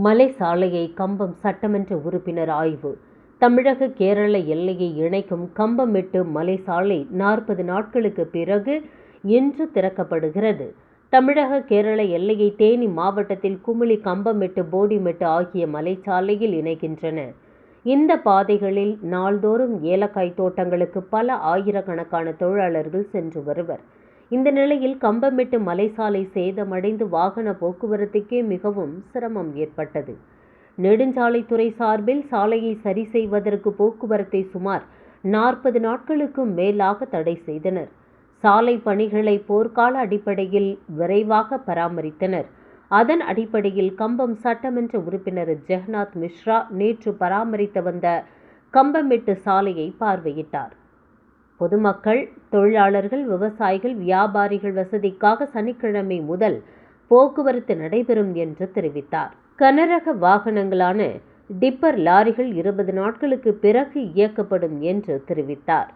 மலை சாலையை கம்பம் சட்டமன்ற உறுப்பினர் ஆய்வு. தமிழக கேரள எல்லையை இணைக்கும் கம்பமெட்டு மலை சாலை 40 நாட்களுக்கு பிறகு இன்று திறக்கப்படுகிறது. தமிழக கேரள எல்லையை தேனி மாவட்டத்தில் குமுளி, கம்பமெட்டு, போடிமெட்டு ஆகிய மலைச்சாலையில் இணைக்கின்றன. இந்த பாதைகளில் நாள்தோறும் ஏலக்காய் தோட்டங்களுக்கு பல ஆயிரக்கணக்கான தொழிலாளர்கள் சென்று வருவர். இந்த நிலையில் கம்பமெட்டு மலைசாலை சேதமடைந்து வாகன போக்குவரத்துக்கே மிகவும் சிரமம் ஏற்பட்டது. நெடுஞ்சாலைத்துறை சார்பில் சாலையை சரி செய்வதற்கு போக்குவரத்தை சுமார் 40 நாட்களுக்கும் மேலாக தடை செய்தனர். சாலை பணிகளை போர்க்கால அடிப்படையில் விரைவாக பராமரித்தனர். அதன் அடிப்படையில் கம்பம் சட்டமன்ற உறுப்பினர் ஜெகநாத் மிஸ்ரா நேற்று பராமரித்து வந்த கம்பமெட்டு சாலையை பார்வையிட்டார். பொதுமக்கள், தொழிலாளர்கள், விவசாயிகள், வியாபாரிகள் வசதிக்காக சனிக்கிழமை முதல் போக்குவரத்து நடைபெறும் என்று தெரிவித்தார். கனரக வாகனங்களான டிப்பர் லாரிகள் 20 நாட்களுக்கு பிறகு இயக்கப்படும் என்று தெரிவித்தார்.